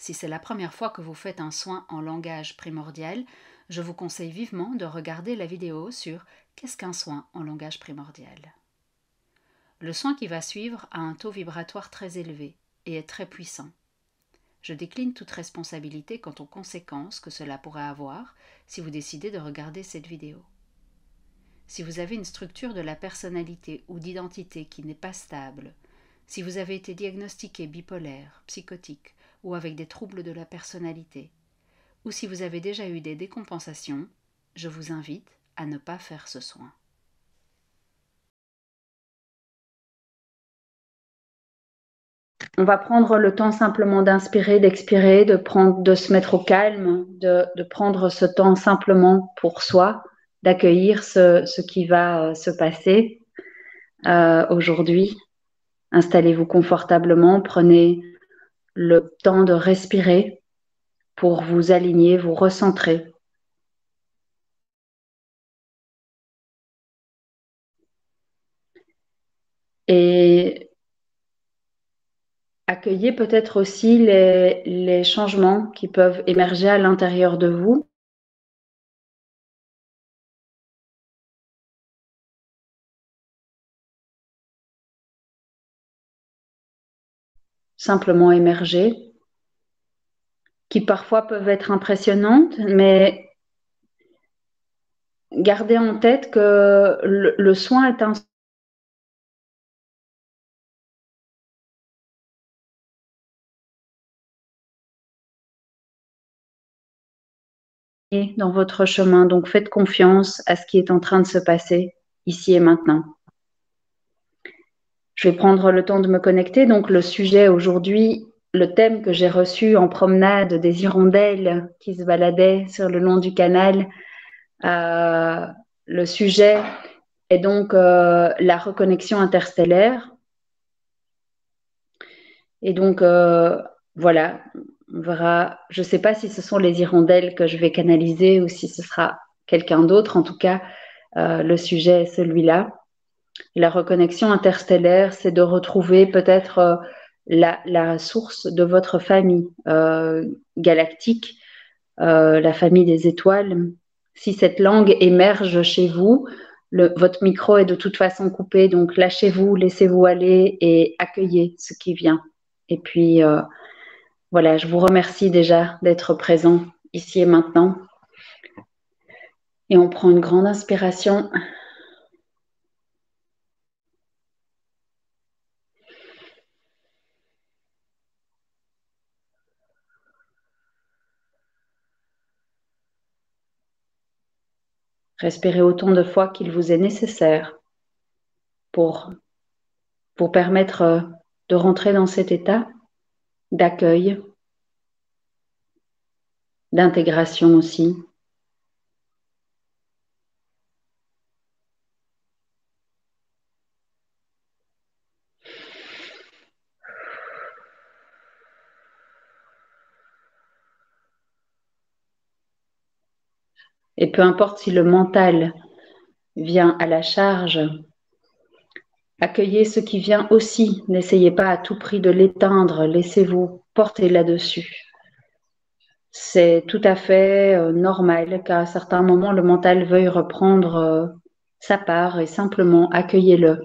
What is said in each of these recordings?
Si c'est la première fois que vous faites un soin en langage primordial, je vous conseille vivement de regarder la vidéo sur Qu'est-ce qu'un soin en langage primordial? Le soin qui va suivre a un taux vibratoire très élevé et est très puissant. Je décline toute responsabilité quant aux conséquences que cela pourrait avoir si vous décidez de regarder cette vidéo. Si vous avez une structure de la personnalité ou d'identité qui n'est pas stable, si vous avez été diagnostiqué bipolaire, psychotique ou avec des troubles de la personnalité, ou si vous avez déjà eu des décompensations, je vous invite à ne pas faire ce soin. On va prendre le temps simplement d'inspirer, d'expirer, de se mettre au calme, de prendre ce temps simplement pour soi, d'accueillir ce qui va se passer aujourd'hui. Installez-vous confortablement, prenez le temps de respirer pour vous aligner, vous recentrer. Et accueillez peut-être aussi les changements qui peuvent émerger à l'intérieur de vous. Simplement émerger, qui parfois peuvent être impressionnantes, mais gardez en tête que le soin est un dans votre chemin, donc faites confiance à ce qui est en train de se passer ici et maintenant. Je vais prendre le temps de me connecter. Donc le sujet aujourd'hui, le thème que j'ai reçu en promenade des hirondelles qui se baladaient sur le long du canal, le sujet est donc la reconnexion interstellaire. Et donc voilà, on verra. Je ne sais pas si ce sont les hirondelles que je vais canaliser ou si ce sera quelqu'un d'autre. En tout cas, le sujet est celui-là. La reconnexion interstellaire, c'est de retrouver peut-être la source de votre famille galactique, la famille des étoiles. Si cette langue émerge chez vous, votre micro est de toute façon coupé, donc lâchez-vous, laissez-vous aller et accueillez ce qui vient. Et puis, voilà, je vous remercie déjà d'être présent ici et maintenant. Et on prend une grande inspiration. Respirez autant de fois qu'il vous est nécessaire pour vous permettre de rentrer dans cet état d'accueil, d'intégration aussi. Et peu importe si le mental vient à la charge, accueillez ce qui vient aussi. N'essayez pas à tout prix de l'éteindre, laissez-vous porter là-dessus. C'est tout à fait normal qu'à certains moments, le mental veuille reprendre sa part et simplement accueillez-le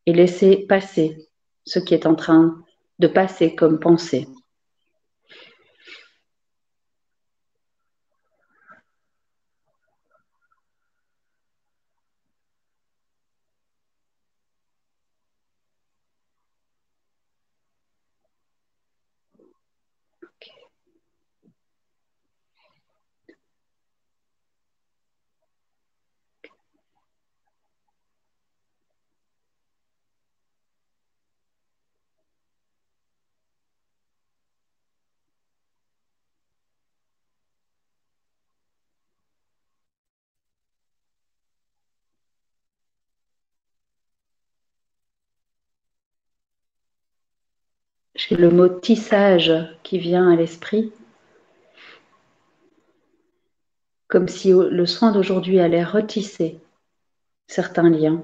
et laissez passer ce qui est en train de passer comme pensée. J'ai le mot tissage qui vient à l'esprit, comme si le soin d'aujourd'hui allait retisser certains liens.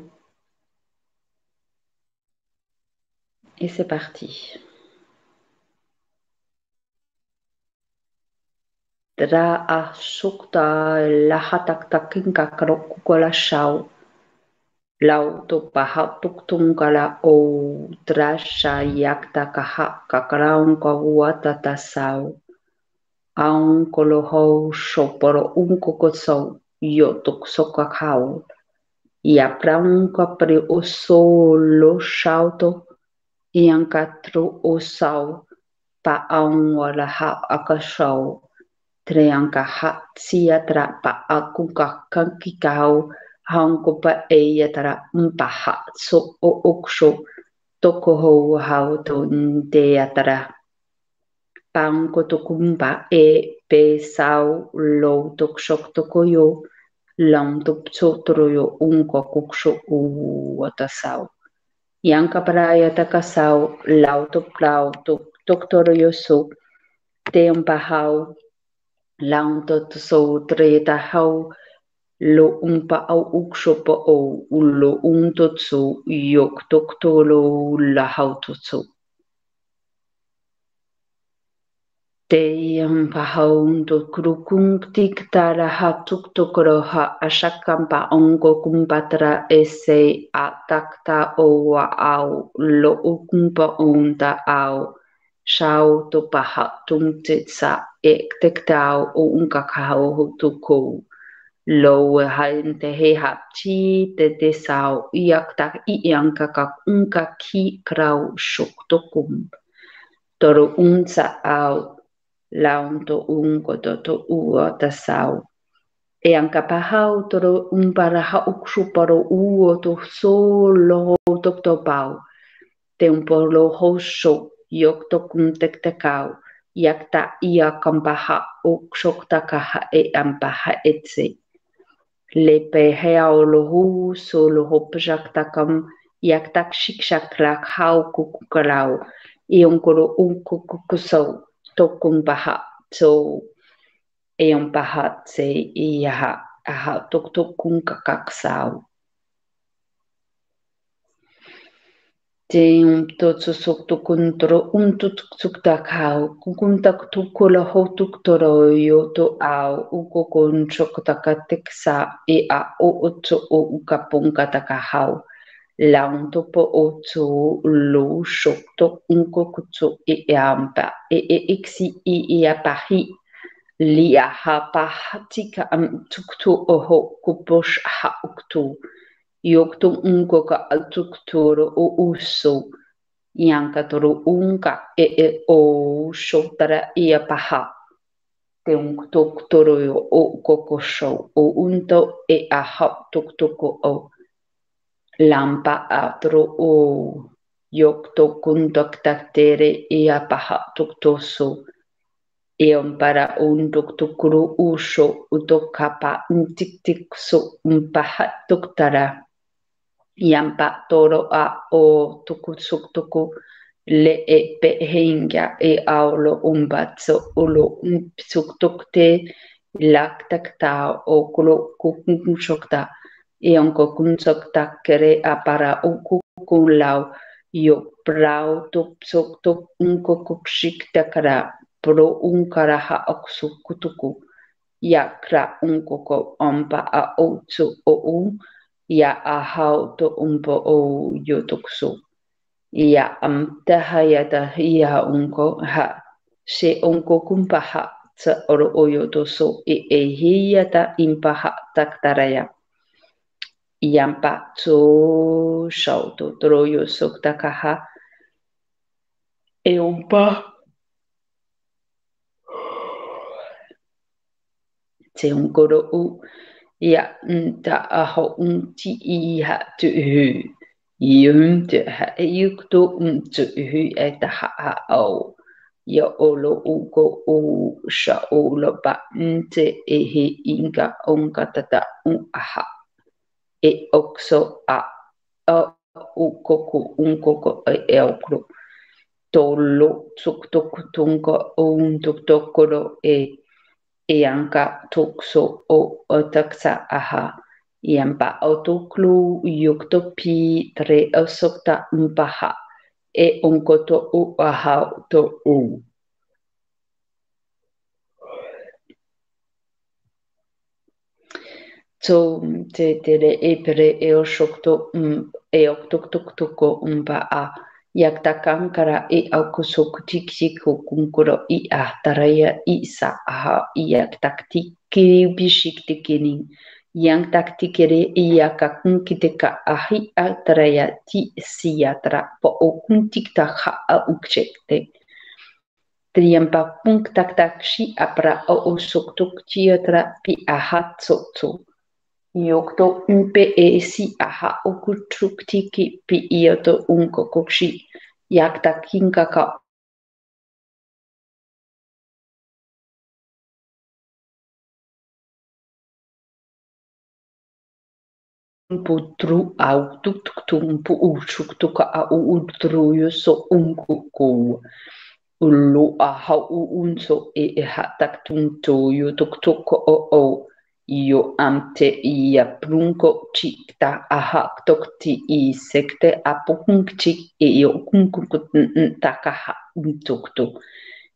Et c'est parti. Dra a sukta la hatak takin kakarok kukola shau. Lau to paha tuktung kala o drasha yakta kaha kakaraun ka uata tasau. Aun kolohou shoporo un kokosau yo tuk sokakau. Ia praun ka pre o solo shauto iang katru o sau pa aun wala ha akashau. Treanka ha sia tra pa akuka kankikau haunko pa eia tra mpaha so o oksho toko hou hau to ntea tra. Paunko tokumpa e pe sau lo tok shok toko yo lang tok tsotoro yo unko kuksho uata sau. Yanka paraya taka sau lau to plau tok toro yo so te hau lang to so tre ta hau lo umpa au uksho po o ulo untotsu yok tok tolo la hau totsu. Te pahau to krukung tik tara ha tuk tokoro ha ashakampa ongo kumpatra ese a takta o wa au lo ukumpa unta au shau to paha tung titsa ek tektau o unkakao ho tuko lo hain te he hapchi te sau iak tak ianka kak unka ki krau shuk tokum toro unsa au launto unko to ua tasau. E anka pahau toro umpara ha ukshuparo uo to solo tok to pau. Te umpolo hosho yok tokum tek tekau. Yakta ia kampaha ukshok takaha e ampaha etse. Le peheao lo hu solo hopjak takam yaktak shikshak lak hau kukukarau. Ionkoro unkukusau. Tokum paha so eon paha se iaha aha tok kun kakaksau. Te totsu sok tokun toro tut takau kukun tak tukola ho tuk toro yo to au ukokon chok takateksa e a o otso o ukapon katakahau. Laun topo otso lo shok tok unkokutsu e ampa e iksi e apahi lia ha pahatika am tuktu oho kuposh ha uktu yoktu unkoka altuktoro o uso yanka toro unka e o shotara ia paha te unktoro yo o kokosho o unto e aha tuktoko o lampa atro o yokto kuntaktaktere ia paha tuktoso eon para un tuktukuru usho utokapa ntiktik so mpaha tuktara yampa toro a o tukusuk tuku le e pehenga e aulo umbatso ulo mpsuk tukte laktakta o kulo kukunshokta eon kokunsokta kere apara ukukulau yo prau tupsuk tuk unkokukshik takara pro unkaraha oksukutuku yakra unkoko ompa a otsu o ya ahau to umpo o yotuksu ya amtahayata ya unko ha se unko kumpaha tsa oro o yotoso e hiyata impaha taktaraya yampa tso shauto troyo soktakaha e umpa te unkoro u ya nta aho unti iha tu hu yum te ha yukto untu hu eta ha au ya olo uko u sha olo ba nte ehe inga onka tata aha e okso a ukoko unkoko e okro tolo tuktokutunko un tuktokoro Ianka tukso o otaksa aha. Iampa autoklu yuktopi tre osokta mpaha. E unkoto u aha to u. So te tere e pere e o shokto e o tok tok toko a yak takankara e au kusok tiki ko kunkuro I a taraya I sa aha I yak takti kiri bishik tikini yang takti kere I yaka kunkiteka ahi a taraya ti siyatra po o kuntik ta ha a ukshekte. Triampa punk tak tak shi apra o soktok tiatra pi aha tsotso. Yokto umpe e si aha okuchuktiki pi ioto unko kokshi yakta kinkaka putru au tuktuktumpu uchuktuka au utruyo so unkuku ulu aha unso e hataktunto yo tuktuko o Io amte ia prunko chikta aha tokti I sekte apunkchik e io kunkukut takaha untokto.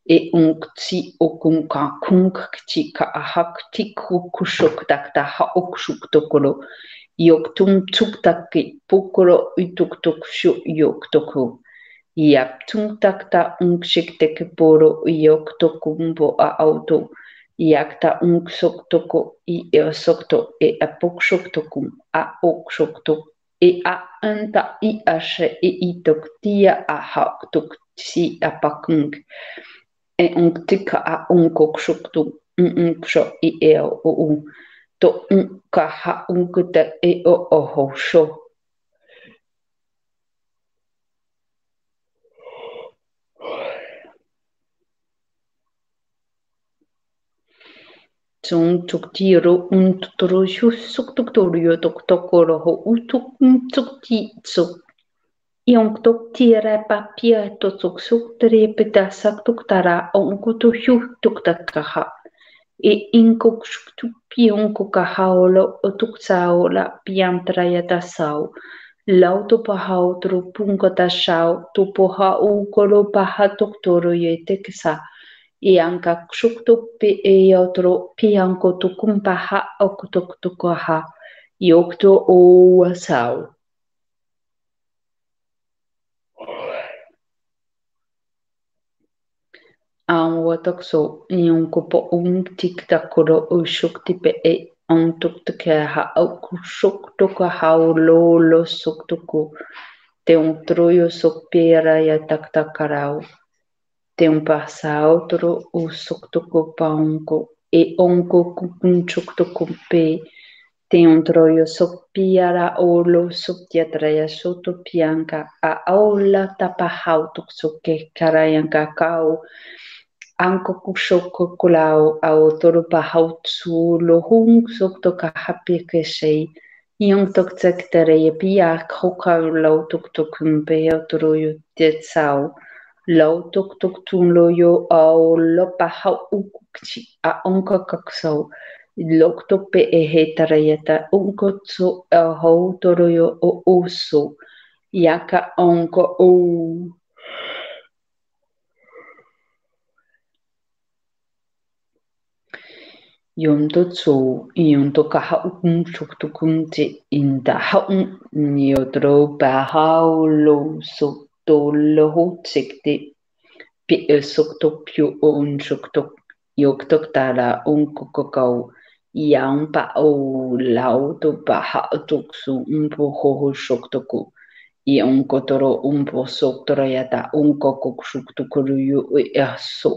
E unkti okunka kunkchika aha ktiku kushok takta ha okshuk tokoro. Yok tum tuktaki pukoro utuktok shu yok toko. Iap tum takta unkshik teke poro yok tokumbo a auto. Yakta soktoko I sokto e apok soktokum a ok sokto e a anta I ashe e itok tia a hak tok si apakung e tika a unkok sokto unkso I o to unka ha unkuta e o ho sho. Tung tuk tiro untutoro shusuk tuk torio tuk tokoro ho utuk tuk ti tsuk. Iong tuk tira papia to tuk suk tere peta sak tuk tara onko to hiu tuk takaha. E inkok shuk tuk pion kahaolo o tuk sao la piam trayata sao. Lau to pahao tro punko ta sao to poha o koro paha tuk toro ye teksa. I anka ksukto pe e otro pi anko tukumpaha oktokutokaha yokto o wasau. An watokso yonko po tik takoro o shukti pe e on tuktukaha okusuktokaha lo suktuku te un troyo sopera ya taktakarao. Te un passa outro o soktuku paonko e onko kukunchuktuku pe te un troyo sopiara olo soptiatraya soto pianka a aula tapahautuk soke karayanka kao anko kushoko kulao a otoro pahautsu lo hung soktoka happy keshei Iong tok tek tere ye pia kokau lau tuk tuk mpe otoro yo tetsao Lau tuk tuk tun lo yo au lo paha ukukchi a onka kaksau. Lok tuk pe e he tarayata unko tsu a hau toro yo o uso. Yaka onko o. Yom to tsu yom to kaha ukun chuk tukum te inda haun yotro paha lo so to lo ho tsekte. Pi sokto pio on sokto yoktok tara on kokokau yang pa o lao to pa ha toksu un po ho soktoko I on kotoro un po soktora yata un kokok soktoko yu aso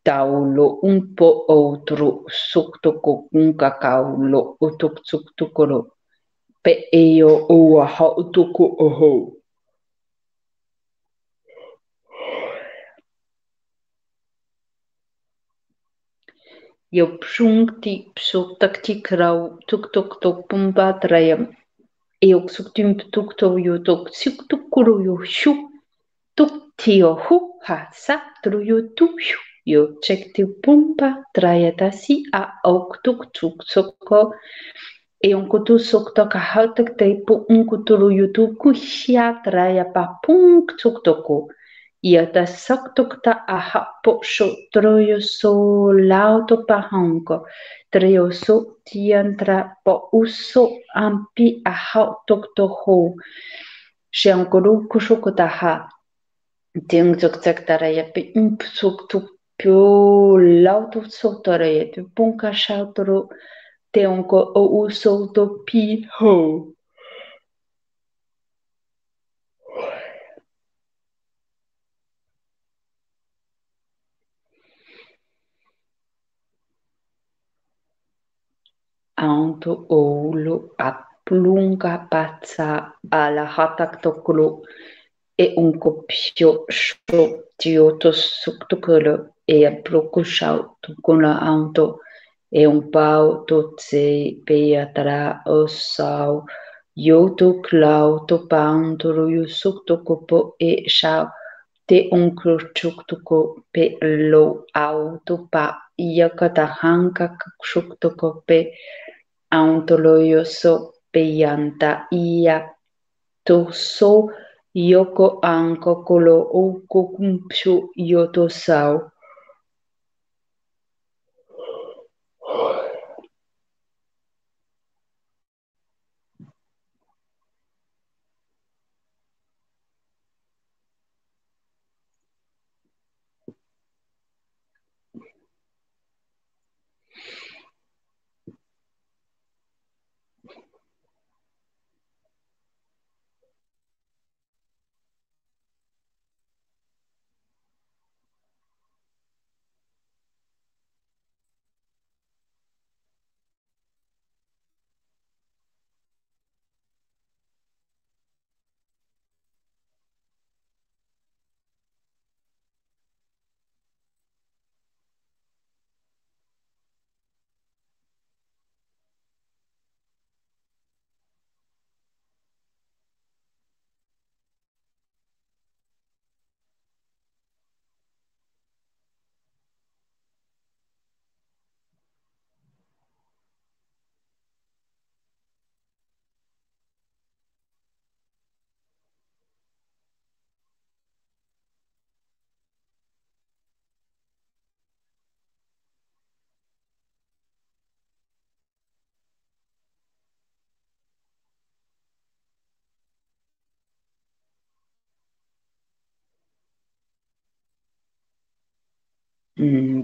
taulo un po outro soktoko un kakao lo otok soktokoro pe eo o ha toko oho Yo pshungti psuk takti krau tuk tuk tuk pumba trayam. Eok suk tum tuk to yo tuk suk tuk kuru yo shu tuk tio hu ha sa tru yo tu shu yo chek ti pumba trayata si a ok tuk tuk soko e un kutu sok to ka ha tuk te pu un kuturu yo tu ku shia traya pa punk tuk toko Iata saktukta aha posho troyoso lauto pahanko. Treoso tiantra po uso ampi aha toktoho. Shiankuru kushukotaha. Tiang tuk tak taraya pi impsuk tuk pio lauto sotoraya tu punka shautoro teonko o uso to pi ho. Anto olo aplunga pazza alla hatak tokolo e un copio sho tioto suktukolo e a prokushau tukuna anto e un pau totse peatra osau yoto klau to pantoro yusuktokopo e shau te un krochuktuko pe lo auto pa yakata hanka shuktokope Aontoloyoso peyanta iya toso yoko anko kolo oko kumpshu yotosao.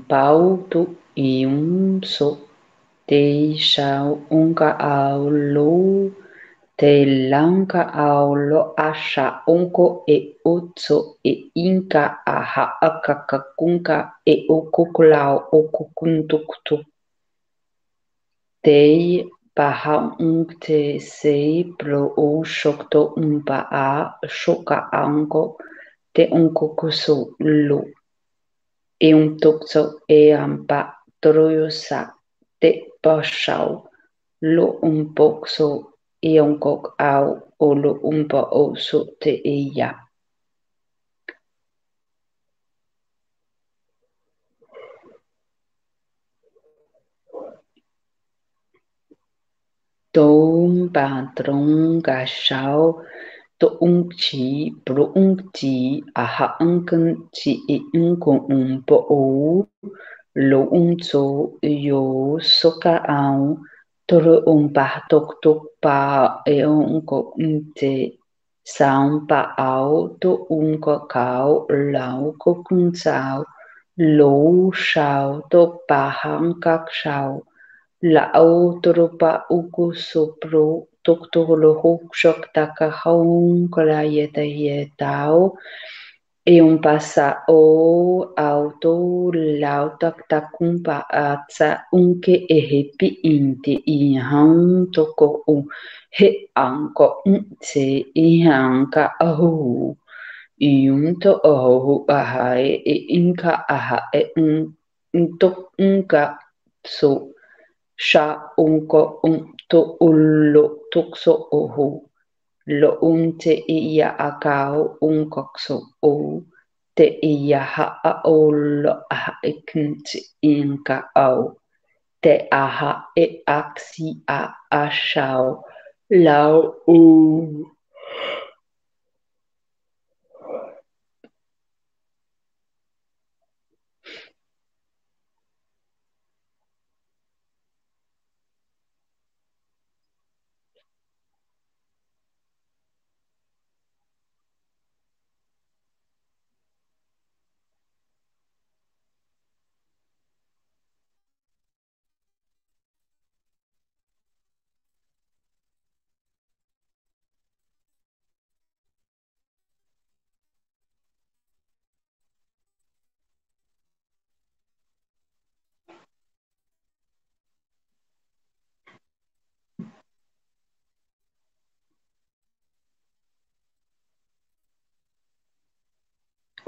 Pau tu iun so te shao unka ao lo te lanka ao lo asha onko e otso e inka aha akakakunka e okokolao okokuntuktu. Tei paha te sei pro o shokto umpa a shoka anko te onkokuso lo. E un tokso e ampa toroyosa te pashau lo un pokso e un kok au o lo umpa o so te eya. Tom patron gashao to ung chi pro ung chi aha unken chi e unko umpo o lo unso yo soka au toro umpa tok tok pa e unko unte saung pa au to unko kao lau ko kun sao lo shao to pa hang kak shao la autoropa uku sopro toktolo hokshok taka honkala yeta yetao e un passa o auto lautak takumpa atsa unke e hepi inte i han toko u he anko se i hanka ahu i unto ahu aha e inka aha e un tok unka so Sha unko to ullo tukso ohu. Lo unte iya akao unkokso o. Te iya haa o lo aha ikinti inka au. Te aha e aksi a ashao. Lao u.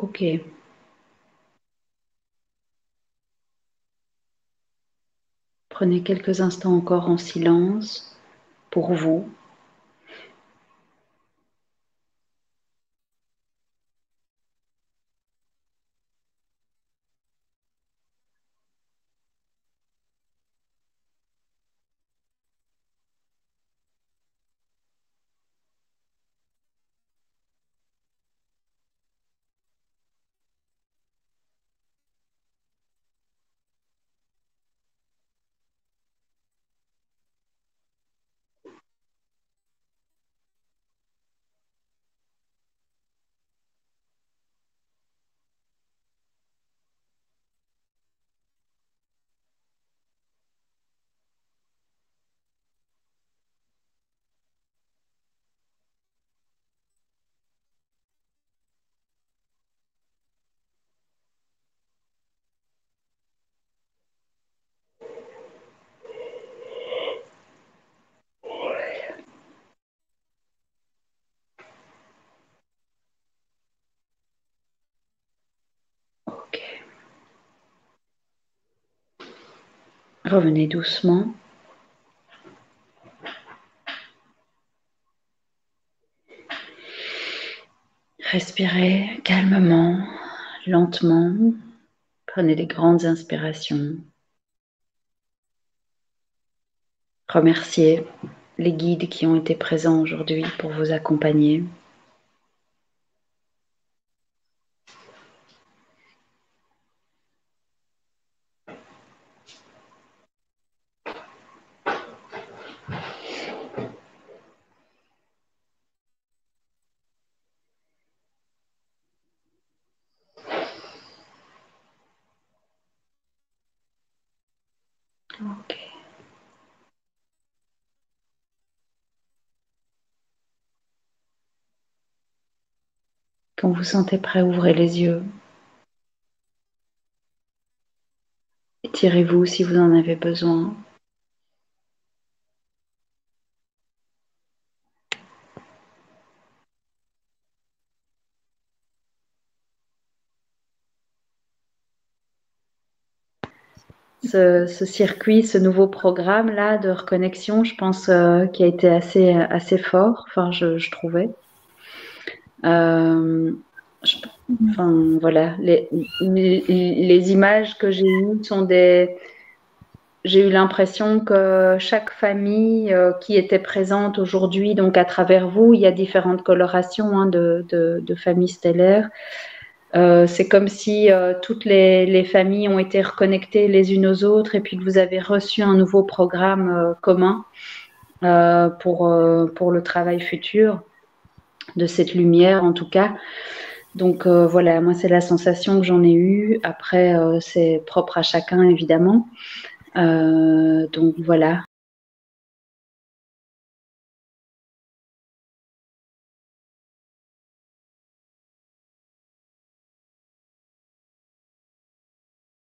Ok. Prenez quelques instants encore en silence pour vous. Ok. Revenez doucement. Respirez calmement, lentement. Prenez des grandes inspirations. Remerciez les guides qui ont été présents aujourd'hui pour vous accompagner. Ok. Quand vous sentez prêt, ouvrez les yeux. Étirez-vous si vous en avez besoin. Ce circuit, ce nouveau programme-là de reconnexion, je pense qui a été assez fort, enfin je trouvais. Enfin voilà, les images que j'ai eues sont des... J'ai eu l'impression que chaque famille qui était présente aujourd'hui, donc à travers vous, il y a différentes colorations hein, de familles stellaires. C'est comme si toutes les familles ont été reconnectées les unes aux autres et puis que vous avez reçu un nouveau programme commun pour le travail futur, de cette lumière en tout cas. Donc voilà, moi c'est la sensation que j'en ai eue. Après, c'est propre à chacun évidemment. Donc voilà.